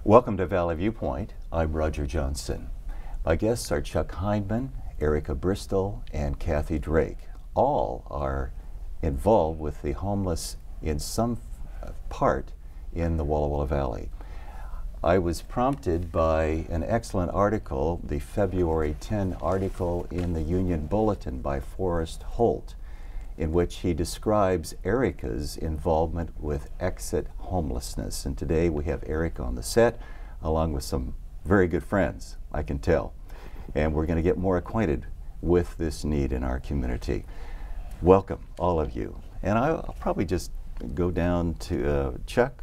Welcome to Valley Viewpoint. I'm Roger Johnson. My guests are Chuck Hindman, Erica Bristol, and Kathy Drake. All are involved with the homeless in some part in the Walla Walla Valley. I was prompted by an excellent article, the February 10 article in the Union Bulletin by Forrest Holt, in which he describes Erica's involvement with exit homelessness. And today we have Erica on the set, along with some very good friends, I can tell. And we're going to get more acquainted with this need in our community. Welcome, all of you. And I'll probably just go down to Chuck.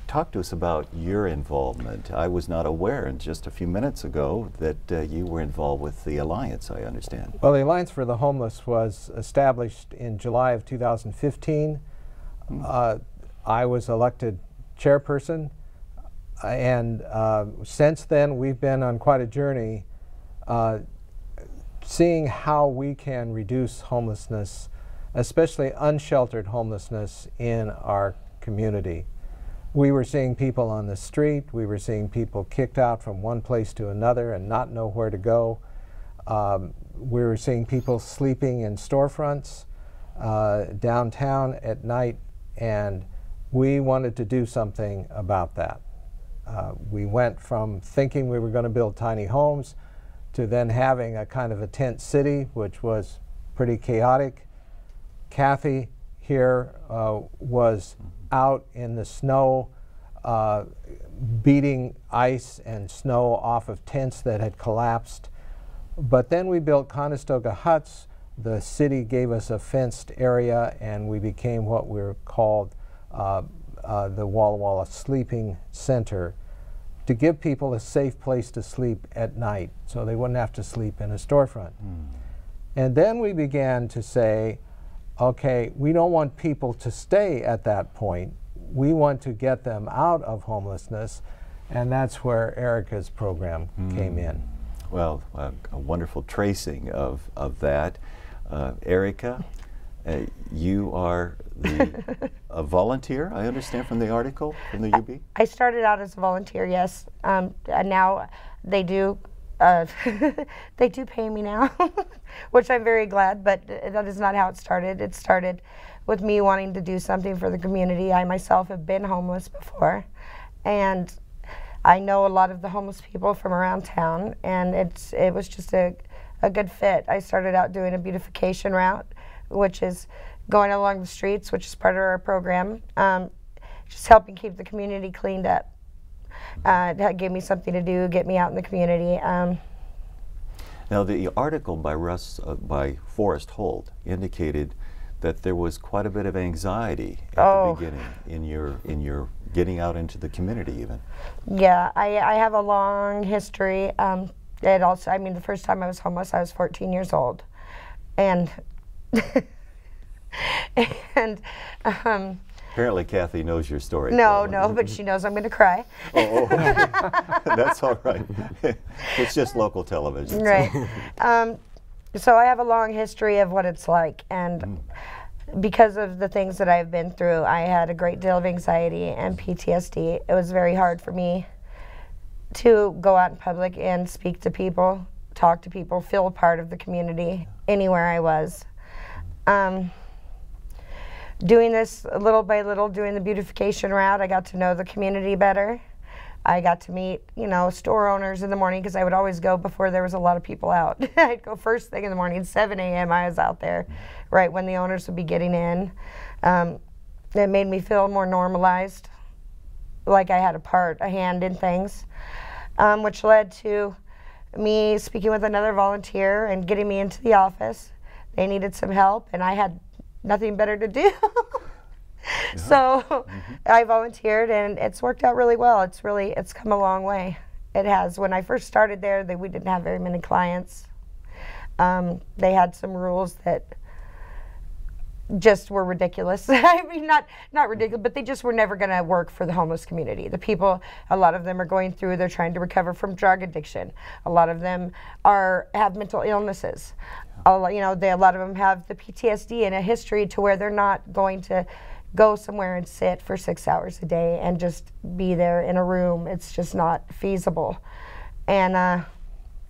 Talk to us about your involvement. I was not aware just a few minutes ago that you were involved with the Alliance, I understand. Well, the Alliance for the Homeless was established in July of 2015. I was elected chairperson, and since then we've been on quite a journey seeing how we can reduce homelessness, especially unsheltered homelessness in our community. We were seeing people on the street, we were seeing people kicked out from one place to another and not know where to go. We were seeing people sleeping in storefronts downtown at night, and we wanted to do something about that. We went from thinking we were going to build tiny homes to then having a kind of a tent city, which was pretty chaotic. Kathy here was out in the snow, beating ice and snow off of tents that had collapsed. But then we built Conestoga huts. The city gave us a fenced area, and we became what we were called the Walla Walla Sleeping Center, to give people a safe place to sleep at night so they wouldn't have to sleep in a storefront. And then we began to say, okay, we don't want people to stay at that point. We want to get them out of homelessness, and that's where Erica's program came in. Well, a wonderful tracing of that. Erica, you are a volunteer, I understand from the article from the UB? I started out as a volunteer, yes. And now they do they do pay me now, which I'm very glad, but that is not how it started. It started with me wanting to do something for the community. I myself have been homeless before, and I know a lot of the homeless people from around town, and it was just a good fit. I started out doing a beautification route, which is going along the streets, which is part of our program, just helping keep the community cleaned up. That gave me something to do, get me out in the community. Now, the article by Forrest Holt indicated that there was quite a bit of anxiety at the beginning in your getting out into the community, even. Yeah, I have a long history. It also, I mean, the first time I was homeless, I was 14 years old, and apparently Kathy knows your story. No, but she knows I'm going to cry. Oh, that's all right. It's just local television. Right. So I have a long history of what it's like, and because of the things that I've been through, I had a great deal of anxiety and PTSD. It was very hard for me to go out in public and speak to people, talk to people, feel a part of the community anywhere I was. Doing this little by little, doing the beautification route, I got to know the community better. I got to meet, you know, store owners in the morning, because I would always go before there was a lot of people out. I'd go first thing in the morning, 7 a.m. I was out there, right when the owners would be getting in. It made me feel more normalized, like I had a hand in things, which led to me speaking with another volunteer and getting me into the office. They needed some help, and I had nothing better to do. Yeah. So I volunteered, and it's worked out really well. It's come a long way. It has. When I first started there, we didn't have very many clients. They had some rules that just were ridiculous. I mean, not ridiculous, but they just were never going to work for the homeless community. The people, a lot of them are going through, they're trying to recover from drug addiction. A lot of them have mental illnesses. A lot of them have the PTSD and a history to where they're not going to go somewhere and sit for 6 hours a day and just be there in a room. It's just not feasible. And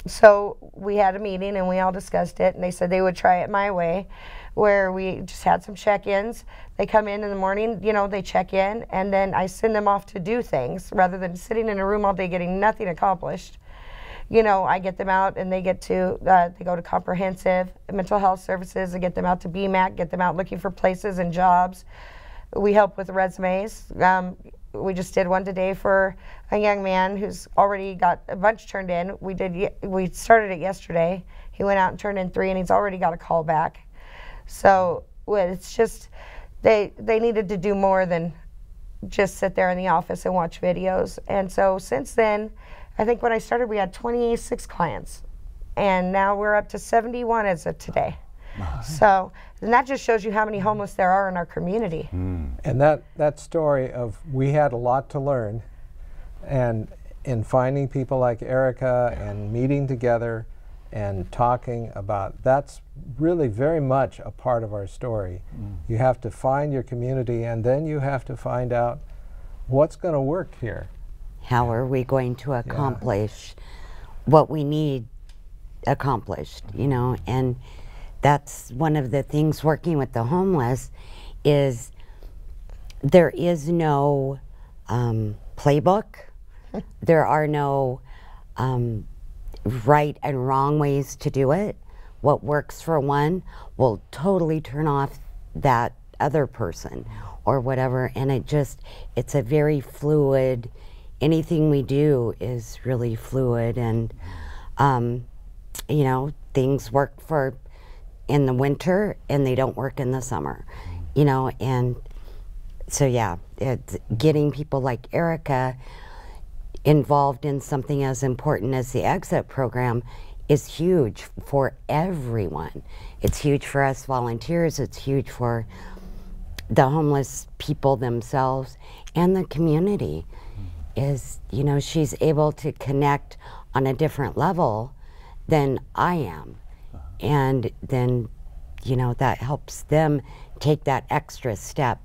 so we had a meeting and we all discussed it, and they said they would try it my way, where we just had some check-ins. They come in the morning, you know, they check in, and then I send them off to do things rather than sitting in a room all day getting nothing accomplished. You know, I get them out and they get to, they go to comprehensive mental health services. I get them out to BMAC, get them out looking for places and jobs. We help with resumes. We just did one today for a young man who's already got a bunch turned in. We started it yesterday. He went out and turned in 3, and he's already got a call back. So it's just, they needed to do more than just sit there in the office and watch videos. And so since then, I think when I started, we had 26 clients, and now we're up to 71 as of today. So, and that just shows you how many homeless there are in our community. And that story of we had a lot to learn, and in finding people like Erica and meeting together and talking about, that's really very much a part of our story. You have to find your community, and then you have to find out what's going to work here. How are we going to accomplish what we need accomplished, you know? And that's one of the things working with the homeless is there is no playbook. There are no right and wrong ways to do it. What works for one will totally turn off that other person or whatever. And it's a very fluid, anything we do is really fluid. And, you know, things work for in the winter and they don't work in the summer, you know. And so yeah, it's getting people like Erica involved in something as important as the exit program is huge for everyone. It's huge for us volunteers, it's huge for the homeless people themselves and the community. Is, you know, she's able to connect on a different level than I am. And then, you know, that helps them take that extra step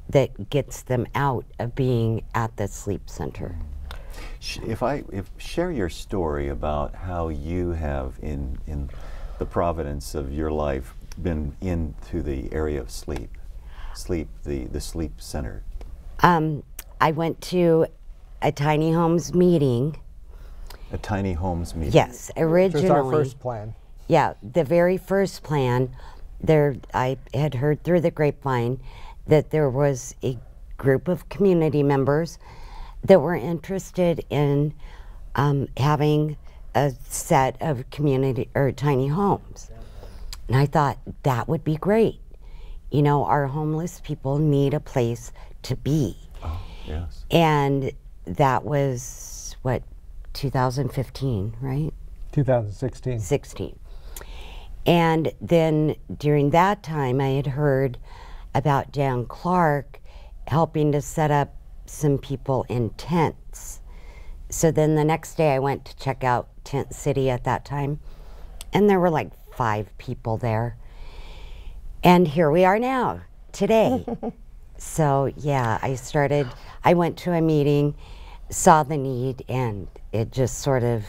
that gets them out of being at the sleep center. Share your story about how you have, in the providence of your life, been into the area of the sleep center. I went to a tiny homes meeting. A tiny homes meeting? Yes, originally. It was our first plan. Yeah, the very first plan, I had heard through the grapevine that there was a group of community members that were interested in having a set of community or tiny homes. And I thought that would be great. You know, our homeless people need a place to be. Oh, yes. And that was, what, 2015, right? 2016. 16. And then during that time, I had heard about Dan Clark helping to set up some people in tents. So then the next day I went to check out Tent City at that time, and there were like 5 people there. And here we are now, today. So yeah, I went to a meeting, saw the need, and it just sort of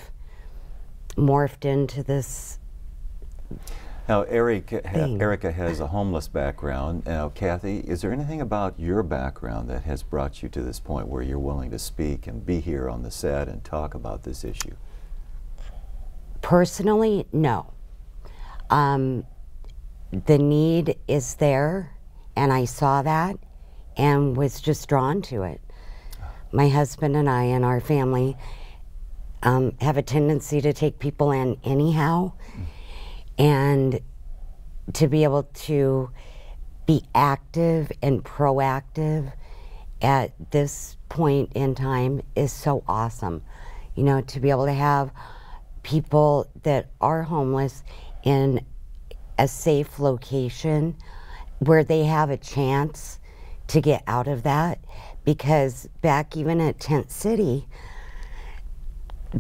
morphed into this. Now, Erica has a homeless background. Now, Kathy, is there anything about your background that has brought you to this point where you're willing to speak and be here on the set and talk about this issue? Personally, no. The need is there, and I saw that and was just drawn to it. My husband and I and our family have a tendency to take people in anyhow. And to be able to be active and proactive at this point in time is so awesome. You know, to be able to have people that are homeless in a safe location where they have a chance to get out of that. Because back even at Tent City,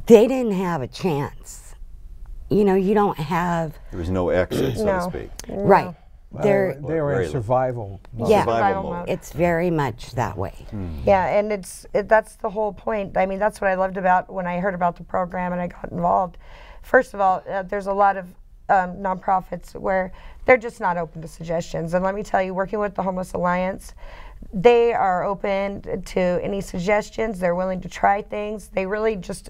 they didn't have a chance. You know, you don't have... There was no exit, so to speak. Right. They're- they were in survival mode. Yeah. Survival mode. It's very much that way. Yeah, and that's the whole point. I mean, that's what I loved about when I heard about the program and I got involved. First of all, there's a lot of nonprofits where they're just not open to suggestions. And let me tell you, working with the Homeless Alliance, they are open to any suggestions. They're willing to try things. They really just,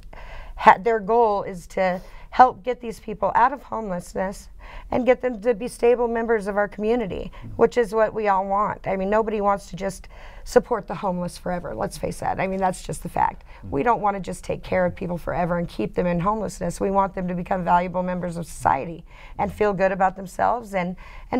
their goal is to help get these people out of homelessness and get them to be stable members of our community, which is what we all want. I mean, nobody wants to just support the homeless forever, let's face that. I mean, that's just the fact. We don't want to just take care of people forever and keep them in homelessness. We want them to become valuable members of society and feel good about themselves and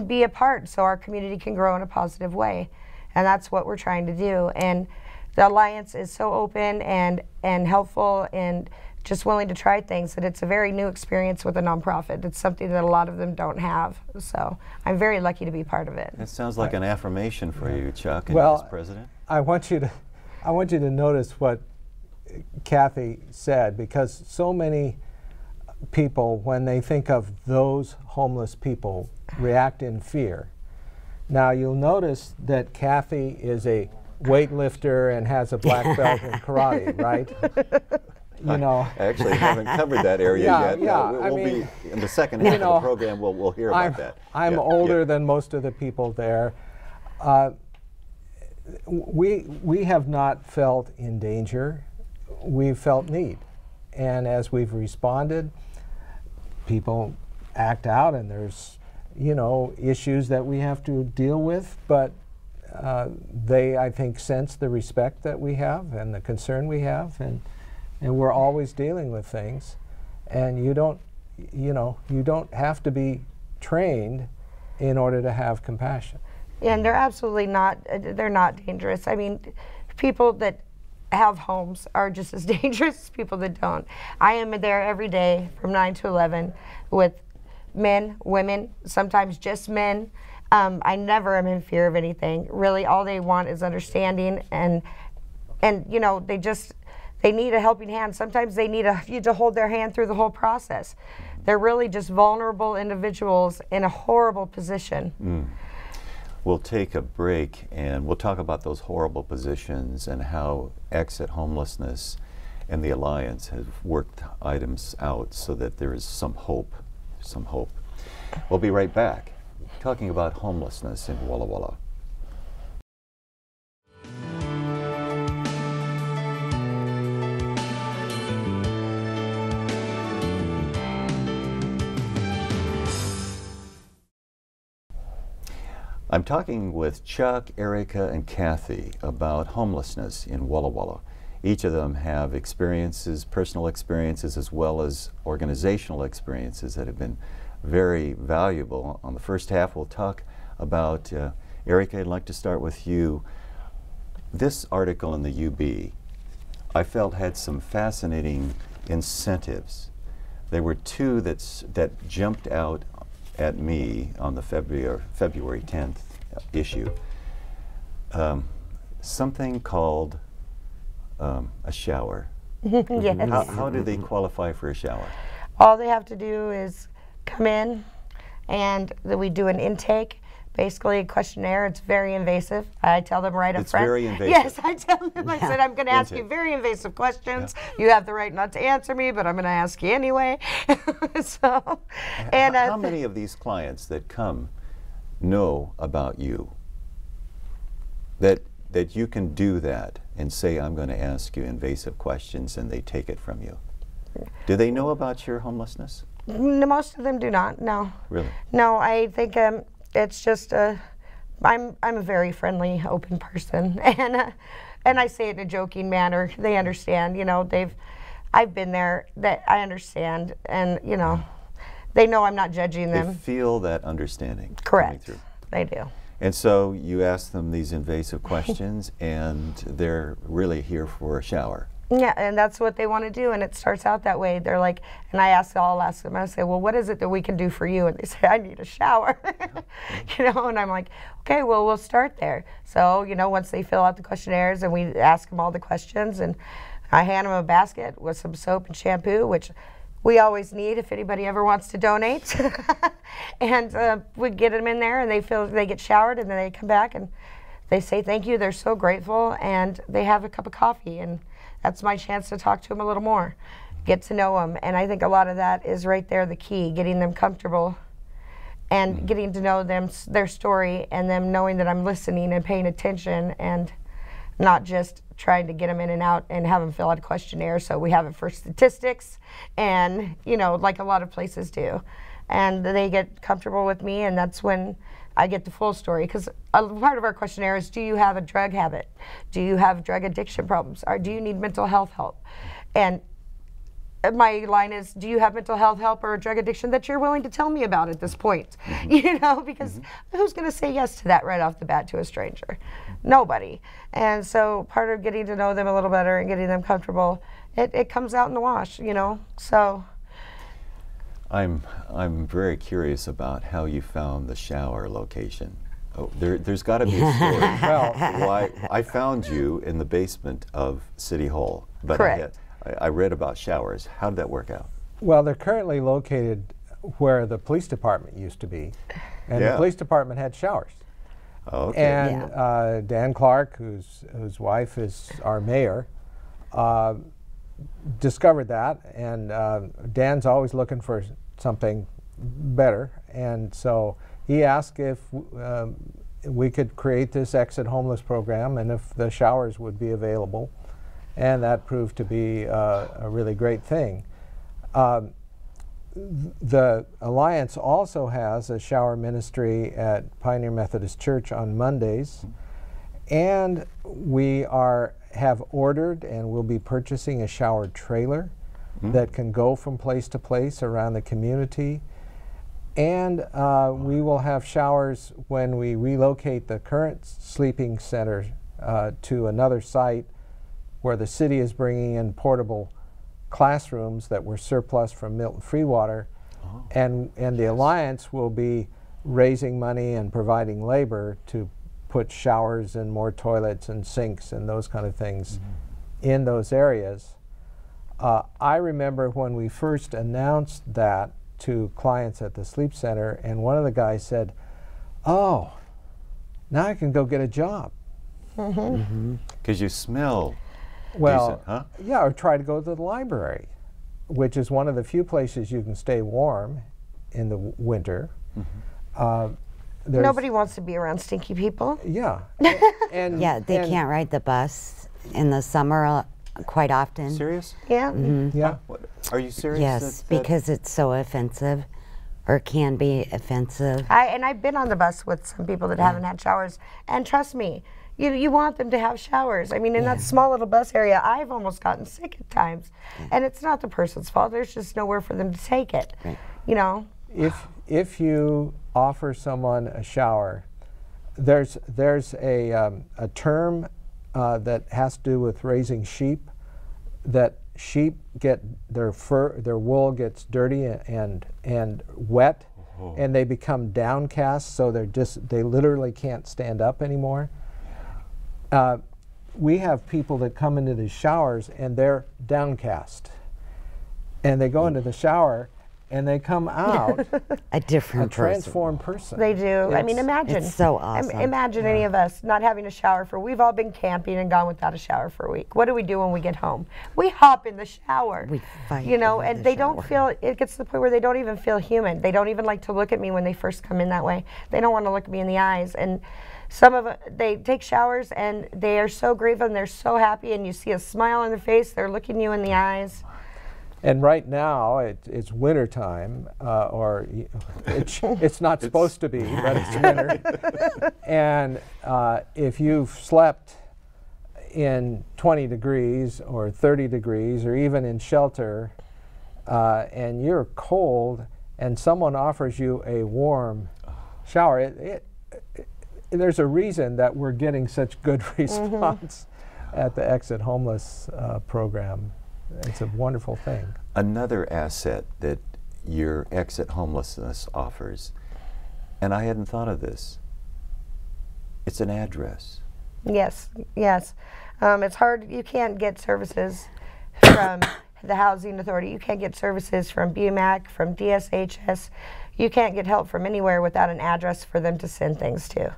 be a part so our community can grow in a positive way. And that's what we're trying to do. And the Alliance is so open and helpful and just willing to try things that it's a very new experience with a nonprofit. It's something that a lot of them don't have. So I'm very lucky to be part of it. It sounds like an affirmation for you, Chuck, and Well, as president. I want you to notice what Kathy said, because so many people, when they think of those homeless people, react in fear. Now you'll notice that Kathy is a weightlifter and has a black belt in karate, right? You know, I actually haven't covered that area yet. Yeah, We'll I mean, be in the second half of the program. We'll hear about that. I'm older than most of the people there. We have not felt in danger. We've felt need, and as we've responded, people act out, and there's issues that we have to deal with, but they, I think, sense the respect that we have and the concern we have, and we're always dealing with things, and you don't have to be trained in order to have compassion. And they're absolutely not, they're not dangerous. I mean, people that have homes are just as dangerous as people that don't. I am there every day from 9 to 11 with men, women, sometimes just men. I never am in fear of anything. Really, all they want is understanding, and they need a helping hand. Sometimes they need you to hold their hand through the whole process. They're really just vulnerable individuals in a horrible position. We'll take a break and we'll talk about those horrible positions and how Exit Homelessness and the Alliance have worked items out so that there is some hope. We'll be right back talking about homelessness in Walla Walla. I'm talking with Chuck, Erica, and Kathy about homelessness in Walla Walla. Each of them have experiences, personal experiences, as well as organizational experiences that have been very valuable. On the first half, we'll talk about, Erica, I'd like to start with you. This article in the UB, I felt had some fascinating incentives. There were two that jumped out at me on the February 10th issue. Something called a shower. Yes. How do they qualify for a shower? All they have to do is come in, and we do an intake, basically a questionnaire. It's very invasive. I tell them right up front. It's very invasive. Yes, I tell them. I said, I'm going to ask you very invasive questions. You have the right not to answer me, but I'm going to ask you anyway. How many of these clients that come know about you? That you can do that and say, I'm going to ask you invasive questions, and they take it from you. Do they know about your homelessness? Most of them do not, no. Really? No, I think it's just, I'm a very friendly, open person, and I say it in a joking manner. They understand, I've been there, that I understand, and they know I'm not judging them. They feel that understanding. Correct. Coming through. They do. And so you ask them these invasive questions, and they're really here for a shower. Yeah, and that's what they want to do, and it starts out that way. They're like, and I'll ask them, I say, well, what is it that we can do for you? And they say, I need a shower. And I'm like, okay, well, we'll start there. So, once they fill out the questionnaires and we ask them all the questions, and I hand them a basket with some soap and shampoo, which we always need if anybody ever wants to donate. And we get them in there, and they get showered, and then they come back and they say thank you. They're so grateful, and they have a cup of coffee, and that's my chance to talk to them a little more, get to know them. And I think a lot of that is right there the key, getting them comfortable and getting to know them, their story, and them knowing that I'm listening and paying attention, and not just trying to get them in and out and have them fill out a questionnaire so we have it for statistics and, you know, like a lot of places do. And they get comfortable with me, and that's when I get the full story. Because a part of our questionnaire is, do you have a drug habit? Do you have drug addiction problems? Or do you need mental health help? And my line is, do you have mental health help or a drug addiction that you're willing to tell me about at this point? You know, because who's going to say yes to that right off the bat to a stranger? Nobody. And so part of getting to know them a little better and getting them comfortable, it comes out in the wash, you know. So I'm very curious about how you found the shower location. Oh, there's got to be a story. Well, why I found you in the basement of City Hall, but correct. I read about showers. How did that work out? Well, they're currently located where the police department used to be, and the police department had showers. Oh, okay. And Dan Clark, whose wife is our mayor, discovered that, and Dan's always looking for something better, and so he asked if we could create this Exit Homeless program and if the showers would be available. And that proved to be a really great thing. The Alliance also has a shower ministry at Pioneer Methodist Church on Mondays, and we have ordered and will be purchasing a shower trailer that can go from place to place around the community. And we will have showers when we relocate the current sleeping center to another site where the city is bringing in portable classrooms that were surplus from Milton Freewater, and the Alliance will be raising money and providing labor to put showers and more toilets and sinks and those kind of things in those areas. I remember when we first announced that to clients at the sleep center, and one of the guys said, "Oh, now I can go get a job." Because you smell well, decent, huh? Yeah, or try to go to the library, which is one of the few places you can stay warm in the winter. Nobody wants to be around stinky people. Yeah. And yeah, they can't ride the bus in the summer quite often. Serious? Yeah. Yeah. What, are you serious? Yes, because it's so offensive, or can be offensive. And I've been on the bus with some people that haven't had showers, and trust me, you want them to have showers. I mean, in that small little bus area, I've almost gotten sick at times, and it's not the person's fault. There's just nowhere for them to take it. You know. If you offer someone a shower, there's a term that has to do with raising sheep. That sheep get their wool gets dirty and wet, and they become downcast, so they literally can't stand up anymore. We have people that come into the showers and they're downcast, and they go into the shower and they come out a different transformed person. They do. I mean, imagine. It's so awesome. Imagine any of us not having a shower we've all been camping and gone without a shower for a week. What do we do when we get home? We hop in the shower. We fight. You know, over and the they shower. don't feel, it gets to the point where they don't even feel human. They don't even like to look at me when they first come in that way. They don't want to look at me in the eyes. And some of them, they take showers and they are so grateful and they're so happy, and you see a smile on their face. They're looking you in the eyes. And right now, it's winter time, or it's not supposed to be, but it's winter. And if you've slept in 20 degrees or 30 degrees or even in shelter, and you're cold, and someone offers you a warm shower, there's a reason that we're getting such good response at the Exit Homeless program. It's a wonderful thing. Another asset that your Exit Homelessness offers, and I hadn't thought of this, it's an address. Yes, yes. It's hard. You can't get services from the Housing Authority. You can't get services from BMAC, from DSHS. You can't get help from anywhere without an address for them to send things to.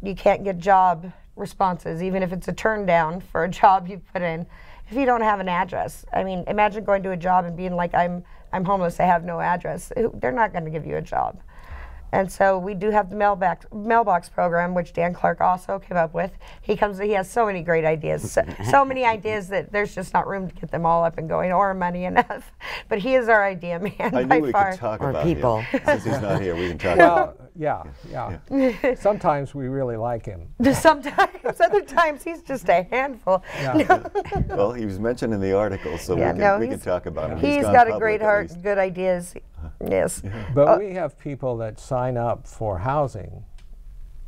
You can't get job responses, even if it's a turn down for a job you put in, if you don't have an address. I mean, imagine going to a job and being like, I'm homeless, I have no address. They're not going to give you a job. And so we do have the mailbox program, which Dan Clark also came up with. He has so many great ideas, so many ideas that there's just not room to get them all up and going, or money enough. But he is our idea man I by knew we far. could talk Or about people. him. Since he's not here, we can talk about him. Yeah. Sometimes we really like him. Sometimes, other times he's just a handful. Yeah. Well, he was mentioned in the article, so we can talk about him. He's gone got a public great at heart, least. good ideas. Yes. But we have people that sign up for housing,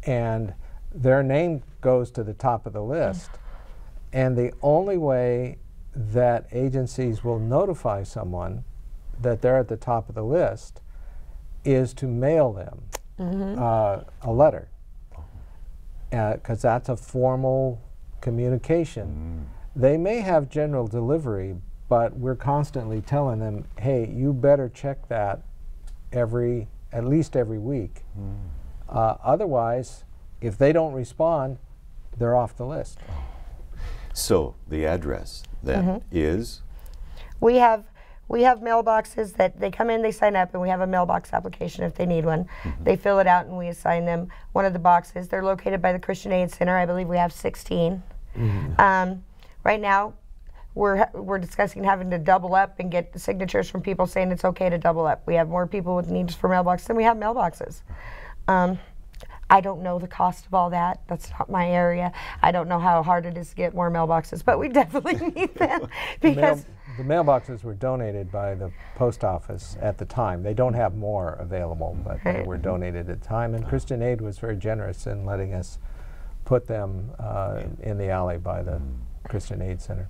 and their name goes to the top of the list. And the only way that agencies will notify someone that they're at the top of the list is to mail them a letter, because that's a formal communication. They may have general delivery, but we're constantly telling them, hey, you better check that at least every week. Otherwise, if they don't respond, they're off the list. So the address then is? We have mailboxes that they come in, they sign up, and we have a mailbox application if they need one. They fill it out and we assign them one of the boxes. They're located by the Christian Aid Center. I believe we have 16. Right now, we're discussing having to double up and get signatures from people saying it's okay to double up. We have more people with needs for mailboxes than we have mailboxes. I don't know the cost of all that. That's not my area. I don't know how hard it is to get more mailboxes, but we definitely need them because the mailboxes were donated by the post office at the time. They don't have more available, but they were donated at the time, and Christian Aid was very generous in letting us put them in the alley by the Christian Aid Center.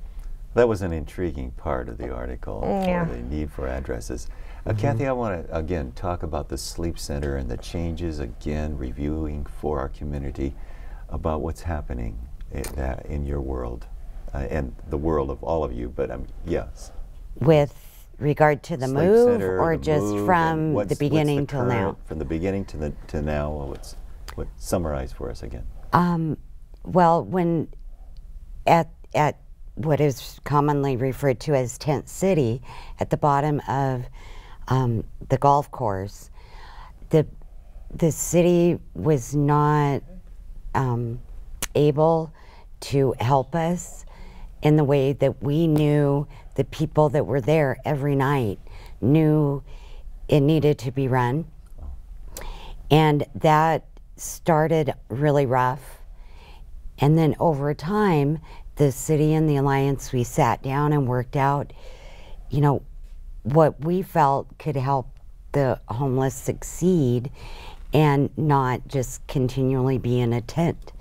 That was an intriguing part of the article for the need for addresses. Kathy, I want to again talk about the sleep center and the changes, again reviewing for our community about what's happening in your world and the world of all of you, but yes. With regard to the Sleep move, center, or the just move, from and the what's beginning till current, now? From the beginning to now, what summarize for us again? Well, when at what is commonly referred to as Tent City, at the bottom of the golf course, the city was not able to help us in the way that we knew the people that were there every night knew it needed to be run. And that started really rough. And then over time, the city and the Alliance, we sat down and worked out, you know, what we felt could help the homeless succeed and not just continually be in a tent.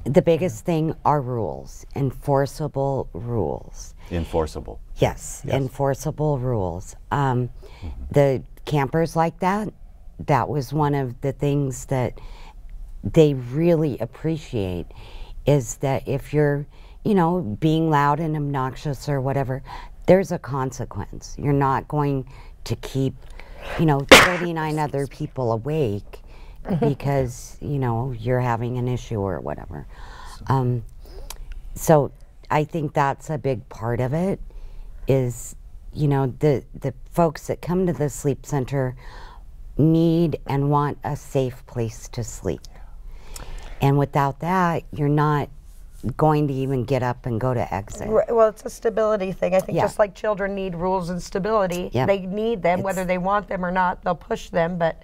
The biggest thing are rules, enforceable rules. Enforceable. Yes, enforceable rules. The campers like that, that was one of the things that they really appreciate, is that if you're, you know, being loud and obnoxious or whatever, there's a consequence. You're not going to keep, you know, 39 other people awake because, you know, you're having an issue or whatever. So I think that's a big part of it, is, you know, the folks that come to the sleep center need and want a safe place to sleep. And without that, you're not going to even get up and go to exit. Well, it's a stability thing. I think just like children need rules and stability, they need them, whether they want them or not. They'll push them, but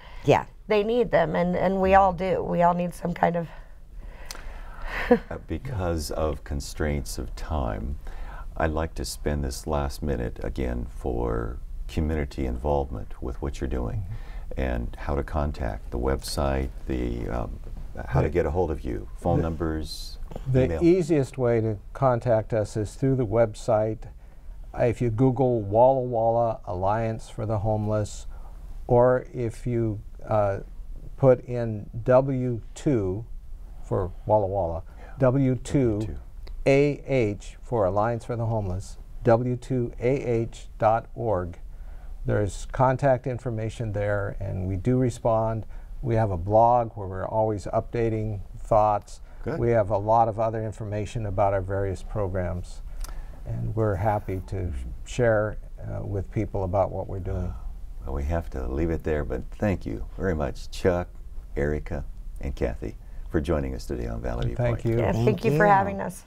they need them, and we all do. We all need some kind of... Because of constraints of time, I'd like to spend this last minute again for community involvement with what you're doing and how to contact the website, how to get a hold of you, phone numbers, email. The easiest way to contact us is through the website. If you Google Walla Walla Alliance for the Homeless, or if you put in W2 for Walla Walla, W2 AH for Alliance for the Homeless, w2ah.org. There's contact information there, and we do respond. We have a blog where we're always updating thoughts. Good. We have a lot of other information about our various programs, and we're happy to share with people about what we're doing. Well, we have to leave it there, but thank you very much, Chuck, Erica, and Kathy, for joining us today on Valley View Point. Thank you. Yeah, Thank thank you for you. having us.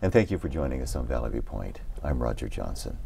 And thank you for joining us on Valley View Point. I'm Roger Johnson.